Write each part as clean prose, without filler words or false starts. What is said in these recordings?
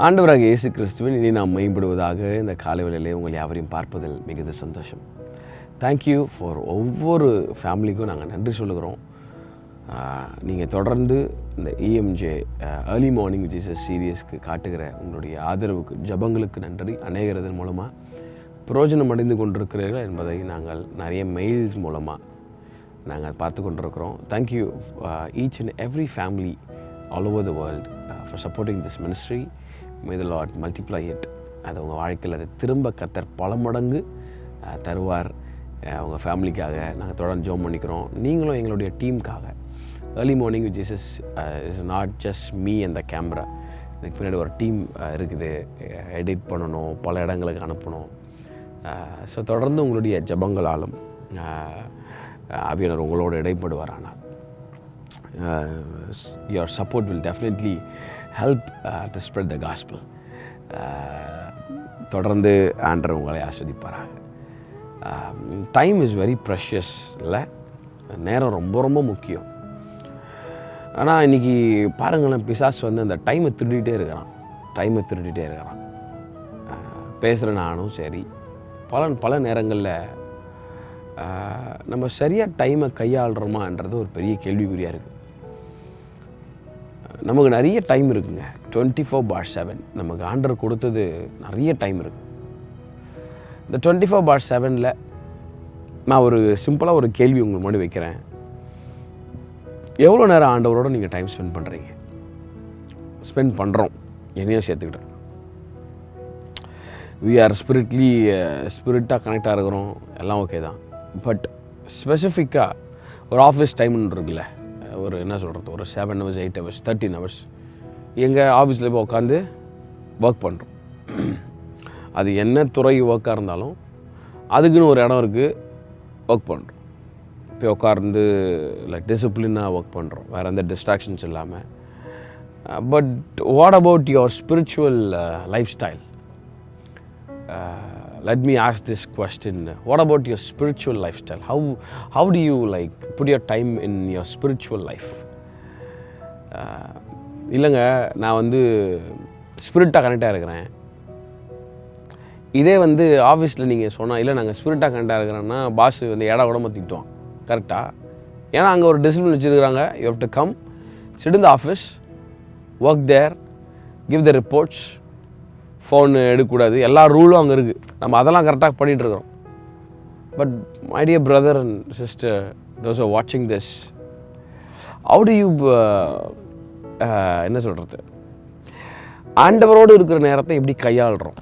ஆண்டவராக இயேசு கிறிஸ்துவின் இனி நாம் மேம்படுவதாக இந்த காலை வேளையிலே உங்கள் யாவரையும் பார்ப்பதில் மிகுந்த சந்தோஷம். தேங்க்யூ ஃபார் ஒவ்வொரு ஃபேமிலிக்கும் நாங்கள் நன்றி சொல்லுகிறோம். நீங்கள் தொடர்ந்து இந்த இஎம்ஜே ஏர்லி மார்னிங் ஜீசஸ் சீரியஸ்க்கு காட்டுகிற உங்களுடைய ஆதரவுக்கு, ஜபங்களுக்கு நன்றி. அநேகரதன் மூலமாக பிரயோஜனம் அடைந்து கொண்டிருக்கிறீர்கள் என்பதை நாங்கள் நிறைய மெயில்ஸ் மூலமாக நாங்கள் பார்த்து கொண்டிருக்கிறோம். Thank you each and every family all over the world for supporting this ministry. May the Lord multiply it. அது உங்கள் வாழ்க்கையில் அதை திரும்ப கர்த்தர் பல மடங்கு தருவார். உங்கள் ஃபேமிலிக்காக நாங்கள் தொடர்ந்து ஜெபம் பண்ணிக்கிறோம். நீங்களும் எங்களுடைய டீமுக்காக early morning with Jesus is not just me and the camera. இதுக்கு பின்னாடி ஒரு டீம் இருக்குது. எடிட் பண்ணணும், பல இடங்களுக்கு அனுப்பணும். ஸோ தொடர்ந்து உங்களுடைய ஜெபங்களாலும் ஆவியானவர் உங்களோடு இடைப்படுவார். ஆனால் your support will definitely help to spread the gospel. தொடர்ந்து ஆண்டவர் உங்களை ஆஸ்வதிப்பாராக. டைம் இஸ் வெரி ப்ரெஷியஸ் இல்லை? நேரம் ரொம்ப ரொம்ப முக்கியம். ஆனால் இன்றைக்கி பாருங்களேன், பிசாசு வந்து அந்த டைமை திருடிகிட்டே இருக்கிறான். பேசுகிற நானும் சரி, பல நேரங்களில் நம்ம சரியாக டைமை கையாளுறோமான்றது ஒரு பெரிய கேள்விக்குறியாக இருக்குது. நமக்கு நிறைய டைம் இருக்குங்க. 24/7 நமக்கு ஆண்டவர் கொடுத்தது நிறைய டைம் இருக்குது. இந்த 24/7 நான் ஒரு சிம்பிளாக ஒரு கேள்வி உங்களுக்கு முன்னாடி வைக்கிறேன். எவ்வளோ நேரம் ஆண்டவரோடு நீங்கள் டைம் ஸ்பெண்ட் பண்ணுறோம்? என்னையும் சேர்த்துக்கிட்டேன். வி ஆர் ஸ்பிரிட்டாக கனெக்டாக இருக்கிறோம், எல்லாம் ஓகே தான். பட் ஸ்பெசிஃபிக்காக ஒரு ஆஃபீஸ் டைம்னு இருக்குல்ல, ஒரு என்ன சொல்கிறது, ஒரு 7 hours 8 hours 13 hours எங்கள் ஆஃபீஸில் போய் உட்காந்து ஒர்க் பண்ணுறோம். அது என்ன துறை ஒர்க்காக இருந்தாலும் அதுக்குன்னு ஒரு இடம் இருக்குது, ஒர்க் பண்ணுறோம். இப்போ உட்கார்ந்து லைக் டிசிப்ளினாக ஒர்க் பண்ணுறோம், வேறு எந்த டிஸ்ட்ராக்ஷன்ஸ் இல்லாமல். But what about your spiritual life style? Let me ask this question. What about your spiritual lifestyle? How do you like put your time in your spiritual life? இல்லைங்க, நான் வந்து ஸ்பிரிட்டாக கனெக்டாக இருக்கிறேன். இதே வந்து ஆஃபீஸில் நீங்கள் சொன்னால், இல்லை நாங்கள் ஸ்பிரிட்டாக கனெக்டாக இருக்கிறோன்னா பாஸ் வந்து ஏடா உடம்பு திட்டுவான். கரெக்டாக? ஏன்னா அங்கே ஒரு டிசிப்ளின் வச்சுருக்கிறாங்க. You have to come, sit in the office, work there, give the reports, phone எடுக்கக்கூடாது, எல்லா ரூலும் அங்கே இருக்குது. நம்ம அதெல்லாம் கரெக்டாக பண்ணிகிட்ருக்குறோம். But my dear brother and sister, those are வாட்சிங் திஸ், ஹவு டு யூ என்ன சொல்கிறது, ஆண்டவரோடு இருக்கிற நேரத்தை எப்படி கையாளுறோம்?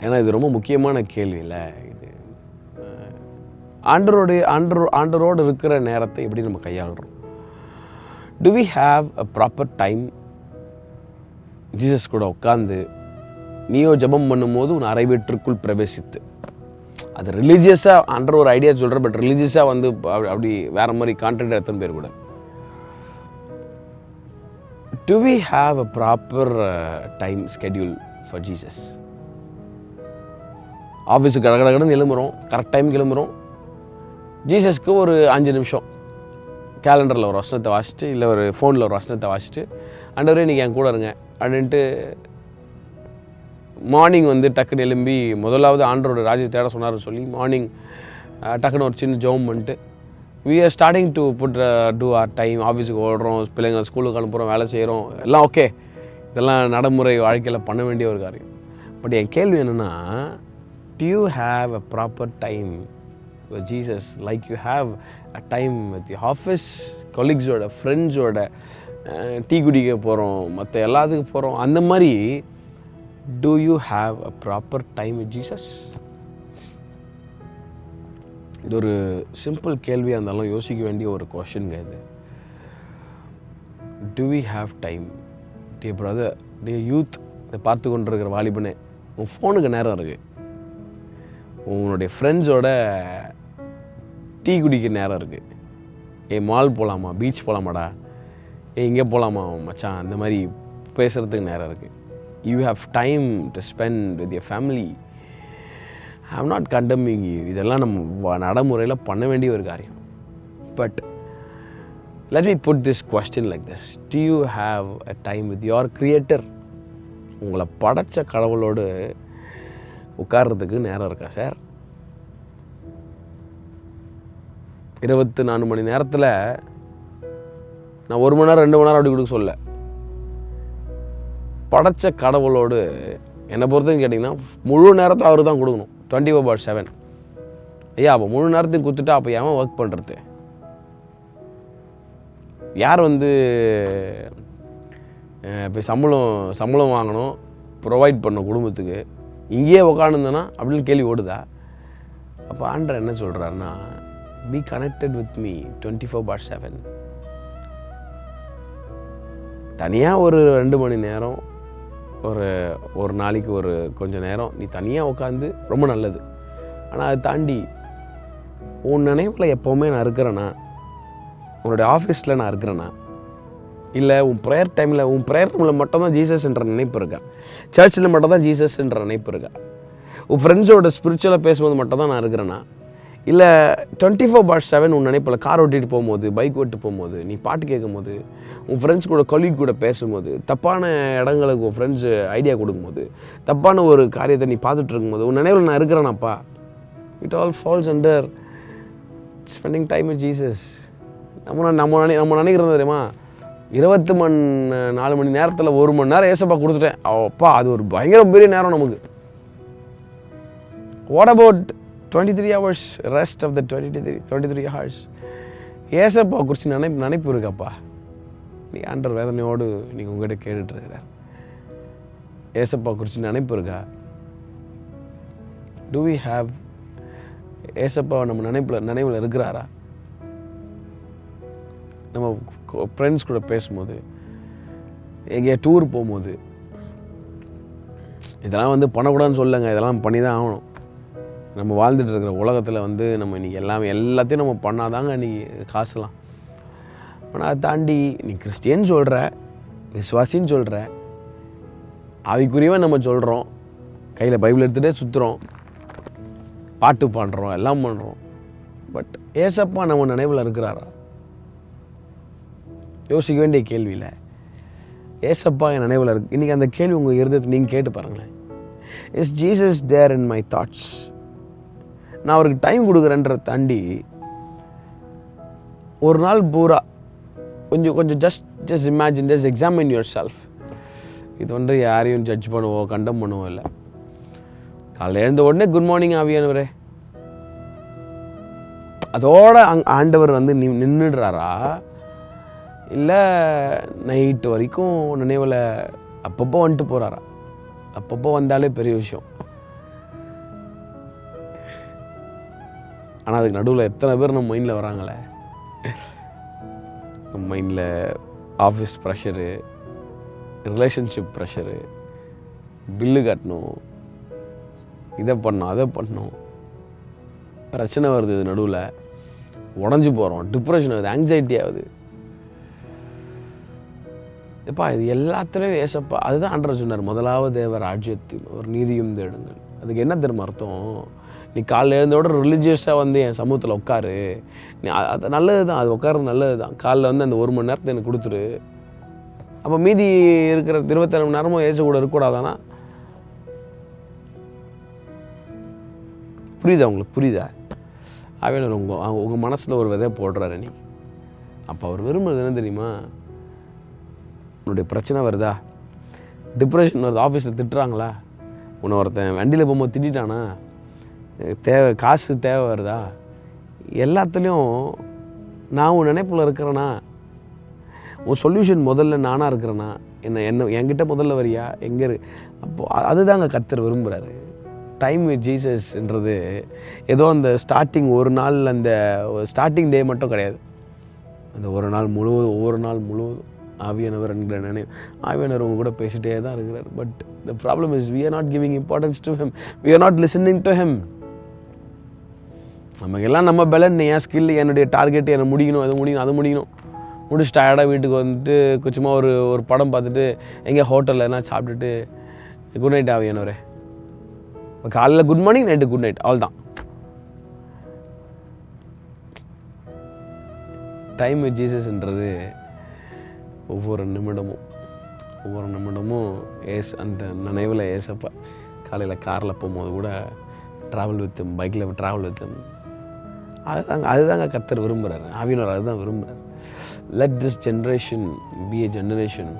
ஏன்னா இது ரொம்ப முக்கியமான கேள்வி இல்லை இது. ஆண்டவரோடு இருக்கிற நேரத்தை எப்படி நம்ம கையாளுறோம்? Do we have a proper time Jesus கூட உட்காந்து நீயோ ஜெபம் பண்ணும்போது உன் அறை வீட்டிற்குள் பிரவேசித்து? அது ரிலீஜியஸாக ஆண்டர் ஒரு ஐடியா சொல்கிறேன், பட் ரிலீஜியஸாக வந்து அப்படி வேறு மாதிரி கான்ட்ராக்ட் எத்தனை பேர் கூட. Do we have a proper time schedule for Jesus? ஆஃபீஸுக்கு கடகடன்னு எழும்புகிறோம், கரெக்ட் டைம் கிளம்புறோம். ஜீசஸ்க்கு ஒரு 5 நிமிஷம் கேலண்டரில் ஒரு வசனத்தை வாசிச்சுட்டு, இல்லை ஒரு ஃபோனில் ஒரு வசனத்தை வாசிச்சுட்டு, ஆண்டவரே இன்றைக்கி என் கூட இருங்க அப்படின்ட்டு மார்னிங் வந்து டக்குன்னு எழும்பி முதலாவது ஆண்டரோட ராஜ்யத்தை தேட சொன்னார்னு சொல்லி மார்னிங் டக்குன்னு ஒரு சின்ன ஜெபம் பண்ணிட்டு we are starting to do our time. ஆஃபீஸுக்கு ஓடுறோம், பிள்ளைங்க ஸ்கூலுக்கு அனுப்புகிறோம், வேலை செய்கிறோம், எல்லாம் ஓகே. இதெல்லாம் நடைமுறை வாழ்க்கையில் பண்ண வேண்டிய ஒரு காரியம். பட் என் கேள்வி என்னென்னா, do you have a proper time with Jesus like you have a time with you office கொலீக்ஸோட, ஃப்ரெண்ட்ஸோட, டீ குடிக்க போகிறோம், மற்ற எல்லாத்துக்கும் போகிறோம், அந்த மாதிரி do you have a proper time with Jesus? இது ஒரு சிம்பிள் கேள்வியாக இருந்தாலும் யோசிக்க வேண்டிய ஒரு கொஷனுங்க இது. do we have time? dear brother, dear youth, இதை பார்த்து கொண்டிருக்கிற வாலிபனே, உன் ஃபோனுக்கு நேரம் இருக்குது. உன்னுடைய ஃப்ரெண்ட்ஸோட டீ குடிக்க நேரம் இருக்குது. மால் போகலாமா, பீச் போகலாமாடா, இங்கே போகலாமா மச்சான், அந்த மாதிரி பேசுகிறதுக்கு நேரம் இருக்குது. You have time to spend with your family. I am not condemning you. இதெல்லாம் நம்ம நடைமுறையில் பண்ண வேண்டிய ஒரு காரியம். But let me put this question like this. Do you have a time with your creator? உங்களை படைச்ச கடவுளோடு உட்கார்றதுக்கு நேரம் இருக்கா சார்? 24 மணி நேரத்தில் நான் 1 மணி நேரம் 2 மணி நேரம் அப்படி கொடுக்க சொல்ல. படைச்ச கடவுளோடு என்னை பொறுத்தவரைக்கும் கேட்டிங்கன்னா முழு நேரத்தை அவர் தான் கொடுக்கணும், 24/7. ஐயா அப்போ முழு நேரத்தையும் கொடுத்துட்டா அப்போ ஏன் ஒர்க் பண்ணுறது? யார் இப்போ சம்பளம் வாங்கணும், ப்ரொவைட் பண்ணணும் குடும்பத்துக்கு, இங்கேயே உக்காந்துருந்தேன்னா அப்படின்னு கேள்வி ஓடுதா? அப்போ ஆண்டவர் என்ன சொல்கிறாருன்னா, பி கனெக்டட் வித் மீ 24/7. தனியாக ஒரு 2 மணி நேரம், ஒரு நாளைக்கு கொஞ்சம் நேரம் நீ தனியாக உட்காந்து ரொம்ப நல்லது. ஆனால் அதை தாண்டி உன் நினைவில் எப்போவுமே நான் இருக்கிறேன்னா, உன்னோடைய ஆஃபீஸில் நான் இருக்கிறேன்னா, இல்லை உன் ப்ரேயர் டைமில் உன் ப்ரேயர் ரூமில் மட்டும்தான் ஜீசஸ் என்ற நினைப்பு இருக்கா? சர்ச்சில் மட்டும் தான் ஜீசஸ் என்ற நினைப்பு இருக்கா? உன் ஃப்ரெண்ட்ஸோட ஸ்பிரிச்சுவலாக பேசும்போது மட்டும் தான் நான் இருக்கிறேன்னா, இல்லை 24/7 உன் நினைப்பில் கார் ஓட்டிகிட்டு போகும்போது, பைக் ஓட்டு போகும்போது, நீ பாட்டு கேட்கும்போது, உன் ஃப்ரெண்ட்ஸ் கூட கொலீக் கூட பேசும்போது, தப்பான இடங்களுக்கு உன் ஃப்ரெண்ட்ஸ் ஐடியா கொடுக்கும்போது, தப்பான ஒரு காரியத்தை நீ பார்த்துட்டு இருக்கும்போது உன் நினைவில் நான் இருக்கிறேனாப்பா? It all falls under spending time with Jesus. நம்ம நினைக்கிறது தெரியுமா, 24 மணி நேரத்தில் 1 மணி நேரம் ஏசப்பா கொடுத்துட்டேன், அப்பா அது ஒரு பயங்கர பெரிய நேரம் நமக்கு. What about 23 hours rest of the 23 hours? ஏசப்பா குறித்து நினைப்பு இருக்காப்பா? நீ ஆண்டவர் வேதனையோடு நீங்கள் உங்கள்கிட்ட கேட்டுட்டு இருக்கிறார். ஏசப்பா குறித்து நினைப்பு இருக்கா? டு வி ஹாவ் ஏசப்பா நம்ம நினைவில் இருக்கிறாரா? நம்ம ஃப்ரெண்ட்ஸ் கூட பேசும்போது, எங்கேயா டூர் போகும்போது, இதெல்லாம் பண்ணக்கூடாதுன்னு சொல்லுங்க, இதெல்லாம் பண்ணி தான் ஆகணும். நம்ம வாழ்ந்துட்டு இருக்கிற உலகத்தில் நம்ம இன்றைக்கி எல்லாத்தையும் நம்ம பண்ணாதாங்க இன்றைக்கி காசுலாம். ஆனால் அதை தாண்டி நீ கிறிஸ்டியன் சொல்கிற, விசுவாசின்னு சொல்கிற, ஆவிக்குரியவன் நம்ம சொல்கிறோம், கையில் பைபிள் எடுத்துகிட்டே சுற்றுறோம், பாட்டு பாடுறோம், எல்லாம் பண்ணுறோம். பட் ஏசப்பா நம்ம நினைவில் இருக்கிறாரா? யோசிக்க வேண்டிய கேள்வியில் ஏசப்பா என் நினைவில் இருக்கு. இன்றைக்கி அந்த கேள்வி உங்கள் இருதயத்தை நீங்கள் கேட்டு பாருங்களேன். Is Jesus there in my thoughts? நான் அவருக்கு டைம் கொடுக்குறேன்ற தாண்டி ஒரு நாள் பூரா கொஞ்சம் just imagine, just examine yourself. இது யாரையும் ஜட்ஜ் பண்ணுவோம், கண்டம் பண்ணுவோம் இல்லை. காலையில் எழுந்த உடனே குட் மார்னிங் ஆவியானவரே, அதோட ஆண்டவர் நின்றுடுறாரா? இல்லை நைட்டு வரைக்கும் நினைவில் அப்பப்போ வந்துட்டு போகிறாரா? அப்பப்போ வந்தாலே பெரிய விஷயம். ஆனால் அதுக்கு நடுவில் எத்தனை பேர் நம்ம மைண்டில் வராங்களே. நம்ம மைண்டில் office pressure, relationship pressure, bill கட்டணும், இதை பண்ணணும், அதை பண்ணணும், பிரச்சனை வருது, இது நடுவில் உடஞ்சி போகிறோம், டிப்ரெஷன் ஆகுது, ஆங்ஸைட்டி ஆகுது. எப்பா இது எல்லாத்துலேயும் ஏசப்பா அதுதான் ஆண்டவர் சொன்னார், முதலாவது தேவர் ராஜ்யத்தின் ஒரு நீதியும் தேடுங்கள். அதுக்கு என்ன தெரியுமா அர்த்தம்? நீ காலைல எழுந்தோட ரிலீஜியஸாக என் சமூகத்தில் உட்காரு, நீ அது நல்லது தான், அது உட்காருறது நல்லது தான். காலைல அந்த 1 மணி நேரத்தை எனக்கு கொடுத்துரு. அப்போ மீதி இருக்கிற 24 மணி நேரமும் ஏசு கூட இருக்கக்கூடாதானா? புரியுதா உங்களுக்கு? புரியுதா? அவன் உங்கள் மனசில் ஒரு விதை போடுறாரு நீ. அப்போ அவர் விரும்புறது என்ன தெரியுமா? உன்னுடைய பிரச்சனை வருதா, டிப்ரெஷன் வருது, ஆஃபீஸில் திட்டுறாங்களா, உன்னை ஒருத்தன் வண்டியில் போகும்போது திட்டானா, காசு தேவை வருதா, எல்லாத்துலேயும் நான் உன் நினைப்பில் இருக்கிறேன்னா, உன் சொல்யூஷன் முதல்ல நானாக இருக்கிறேன்னா, என்கிட்ட முதல்ல வரியா, எங்கே அப்போது அதுதாங்க கர்த்தர் விரும்புகிறாரு. டைம் வித் ஜீசஸ்ன்றது ஏதோ அந்த ஸ்டார்டிங் ஒரு நாள், அந்த ஸ்டார்டிங் டே மட்டும் கிடையாது. அந்த ஒரு நாள் முழுவதும், ஒவ்வொரு நாள் முழுவதும் ஆவியானவர் என்கிற நினைவு. ஆவியானவர் உங்க கூட பேசிட்டே தான் இருக்கிறார். But the problem is we are not giving importance to him, we are not listening to him. நமக்கெல்லாம் நம்ம பலன், என் ஸ்கில், என்னுடைய டார்கெட், என்ன முடிக்கணும், அது முடிக்கணும், முடிச்சு டயர்டாக வீட்டுக்கு வந்துட்டு கொஞ்சமாக ஒரு படம் பார்த்துட்டு எங்கே ஹோட்டலில் என்ன சாப்பிட்டுட்டு குட் நைட் ஆவியானவரே, காலையில் good morning, night good night, அவ்வளோ தான். டைம் வித் ஜீசஸ்ன்றது ஒவ்வொரு நிமிடமும் ஒவ்வொரு நிமிடமும் அந்த நினைவில் ஏசப்பா காலையில் காரில் போகும்போது கூட ட்ராவல் வித் பைக்கில் ட்ராவல் வித் அதுதாங்க கர்த்தர் விரும்புகிறார். ஆவியானவர் அதுதான் விரும்புகிறார். Let this generation be a generation,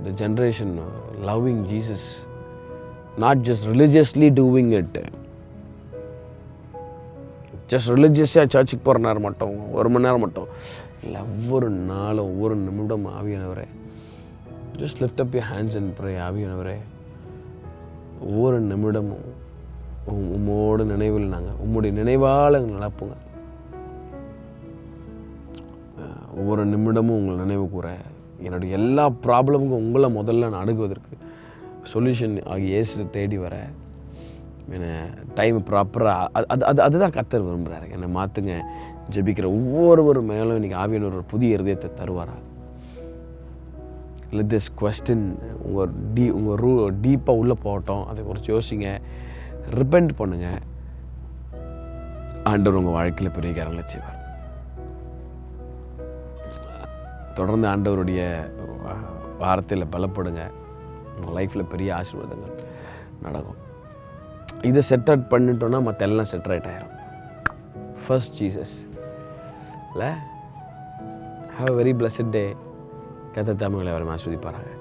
the generation loving Jesus, not just religiously doing it. Just ரிலிஜியஸாக சர்ச்சுக்கு போகிற நேரம் மட்டும், ஒரு மணி நேரம் மட்டும் இல்லை, ஒவ்வொரு நாளும் ஒவ்வொரு நிமிடம் ஆவியானவரே, just lift up your hands and pray. ஆவியானவரே, ஒவ்வொரு நிமிடமும் உம்மோட நினைவில் நாங்கள் உம்முடைய நினைவால் எங்கள் நடப்புங்க. ஒவ்வொரு நிமிடமும் உங்களை நினைவு கூற, என்னுடைய எல்லா ப்ராப்ளமுக்கும் உங்களை முதல்ல நான் அணுகுவதற்கு சொல்யூஷன் ஆகிய இயேசு தேடி வர என்னை டைம் ப்ராப்பராக அதுதான் கர்த்தர் விரும்புகிறாரு. என்னை மாற்றுங்க. ஜெபிக்கிற ஒவ்வொரு மேலும் இன்றைக்கி ஆவியானவர் ஒரு புதிய இருதயத்தை தருவாரா? லெட் திஸ் கொஸ்டின் உங்கள் டீப்பாக உள்ளே போகட்டும். அதை குறித்து யோசிங்க, ரிப்பெண்ட் பண்ணுங்கள். ஆண்டவர் உங்கள் வாழ்க்கையில் பெரிய காரியங்களை செய்வார். தொடர்ந்து ஆண்டவருடைய வார்த்தையில் பலப்படுங்க. உங்கள் லைஃப்பில் பெரிய ஆசீர்வாதங்கள் நடக்கும். இதை செட் அவுட் பண்ணிட்டோன்னா மற்ற எல்லாம் செட்ரைட் ஆயிரும். ஃபர்ஸ்ட் ஜீசஸ் இல்லை. ஹாவ் அ வெரி பிளஸட் டே. கர்த்தர் தாமே உங்களை அவரை ஆசீர்வதிப்பாராங்க.